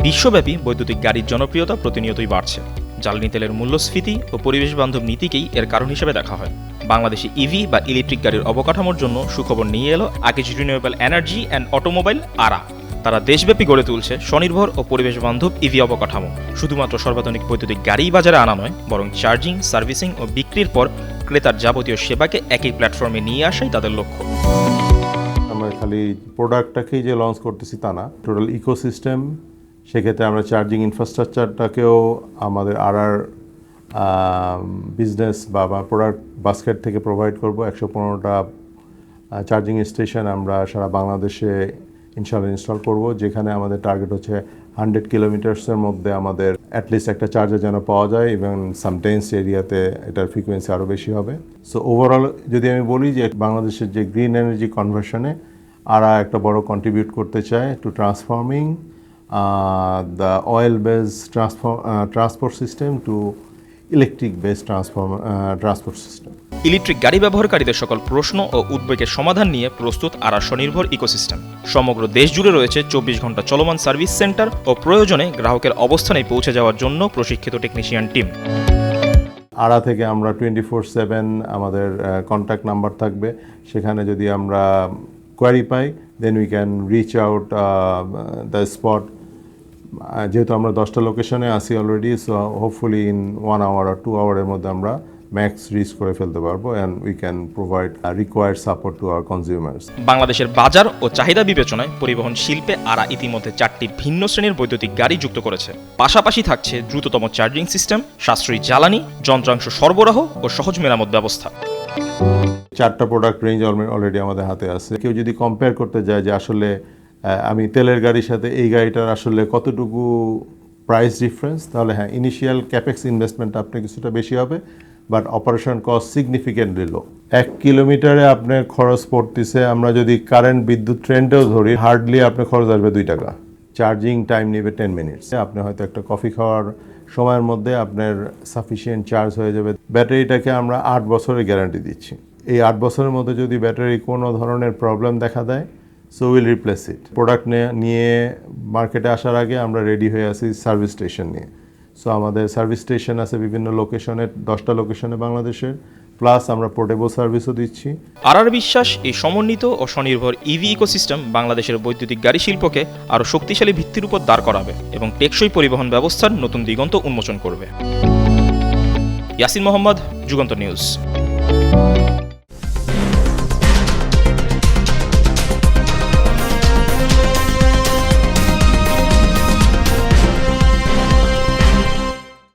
বিশ্বব্যাপী বৈদ্যুতিক গাড়ির জনপ্রিয়তা প্রতিনিয়তই বাড়ছে। জ্বালানি তেলের মূল্যস্ফীতি ও পরিবেশ বান্ধব নীতিকেই এর কারণ হিসেবে দেখা হয়। বাংলাদেশে ইভি বা ইলেকট্রিক গাড়ির অবকাঠামোর জন্য সুখবর নিয়ে এলো Akij renewable energy and automobile আরা। তারা দেশব্যাপী গড়ে তুলছে স্বনির্ভর ও পরিবেশ বান্ধব ইভি অবকাঠামো। শুধুমাত্র সর্বাধুনিক বৈদ্যুতিক গাড়িই বাজারে আনা নয়, বরং চার্জিং, সার্ভিসিং ও বিক্রির পর ক্রেতার যাবতীয় সেবাকে একই প্ল্যাটফর্মে নিয়ে আসাই তাদের লক্ষ্য। আমরা খালি প্রোডাক্টটাকেই যে লঞ্চ করতেছি তা না, টোটাল ইকোসিস্টেম। সেক্ষেত্রে আমরা চার্জিং ইনফ্রাস্ট্রাকচারটাকেও আমাদের বিজনেস বা প্রোডাক্ট বাস্কেট থেকে প্রোভাইড করব। 115টা চার্জিং স্টেশন আমরা সারা বাংলাদেশে ইনশাআল্লাহ ইনস্টল করব, যেখানে আমাদের টার্গেট হচ্ছে 100 কিলোমিটার্সের মধ্যে আমাদের অ্যাটলিস্ট একটা চার্জার যেন পাওয়া যায়, এবং সাম ডেন্স এরিয়াতে এটার ফ্রিকোয়েন্সি আরও বেশি হবে। সো ওভারঅল যদি আমি বলি যে বাংলাদেশের যে গ্রিন এনার্জি কনভার্সনে আরা একটা বড় কন্ট্রিবিউট করতে চায় to transforming the oil base transport system to electric base transport system. Electric গাড়ি ব্যবহারকারীদের সকল প্রশ্ন ও উদ্বেগের সমাধান নিয়ে প্রস্তুত আরা স্বনির্ভর ইকোসিস্টেম। সমগ্র দেশ জুড়ে রয়েছে 24 ঘন্টা চলমান সার্ভিস সেন্টার ও প্রয়োজনে গ্রাহকের অবস্থানে পৌঁছে যাওয়ার জন্য প্রশিক্ষিত টেকনিশিয়ান টিম। আরা থেকে আমরা 24/7 আমাদের কন্ট্যাক্ট নাম্বার থাকবে। সেখানে যদি আমরা কোয়ারি পাই, then we can reach out the spot. যেহেতু আমরা 10টা লোকেশনে আসি already, so hopefully in 1 hour আর 2 আওয়ারের মধ্যে আমরা ম্যাক্স রিচ করে ফেলতে পারবো, and we can provide required support to our consumers. বাংলাদেশের বাজার ও চাহিদা বিবেচনায় পরিবহন শিল্পে আরা ইতিমধ্যে 4টি ভিন্ন শ্রেণীর বৈদ্যুতিক গাড়ি যুক্ত করেছে। পাশাপাশি থাকছে দ্রুততম চার্জিং সিস্টেম, সাশ্রয়ী জ্বালানি, যন্ত্রাংশ সরবরাহ ও সহজ মেরামত ব্যবস্থা। 4টা প্রোডাক্ট রেঞ্জ অলরেডি আমাদের হাতে আছে। কেউ যদি কম্পেয়ার করতে যায় যে আসলে আমি তেলের গাড়ির সাথে এই গাড়িটার আসলে কতটুকু প্রাইস ডিফারেন্স, তাহলে হ্যাঁ, ইনিশিয়াল ক্যাপেক্স ইনভেস্টমেন্ট আপনার কিছুটা বেশি হবে, বাট অপারেশন কস্ট সিগনিফিকেন্টলি লো। 1 কিলোমিটারে আপনার খরচ পড়তেছে, আমরা যদি কারেন্ট বিদ্যুৎ ট্রেনটাও ধরি, হার্ডলি আপনার খরচ আসবে 2 টাকা। চার্জিং টাইম নেবে 10 মিনিটস। আপনি হয়তো একটা কফি খাওয়ার সময়ের মধ্যে আপনার সাফিসিয়েন্ট চার্জ হয়ে যাবে। ব্যাটারিটাকে আমরা 8 বছরের গ্যারান্টি দিচ্ছি। এই 8 বছরের মধ্যে যদি ব্যাটারি কোনো ধরনের প্রবলেম দেখা দেয়, so will replace it. Product নিয়ে মার্কেটে আসার আগে আমরা রেডি হয়ে আছি সার্ভিস স্টেশন নিয়ে। সো আমাদের সার্ভিস স্টেশন আছে বিভিন্ন লোকেশনে, 10টা লোকেশনে বাংলাদেশের, প্লাস আমরা পোর্টেবল সার্ভিসও দিচ্ছি। আরার বিশ্বাস, এই সমন্বিত ও স্বনির্ভর ইভি ইকোসিস্টেম বাংলাদেশের বৈদ্যুতিক গাড়ি শিল্পকে আরও শক্তিশালী ভিত্তির উপর দাঁড় করাবে এবং টেকসই পরিবহন ব্যবস্থার নতুন দিগন্ত উন্মোচন করবে। ইয়াসিন মোহাম্মদ, যুগান্তর নিউজ।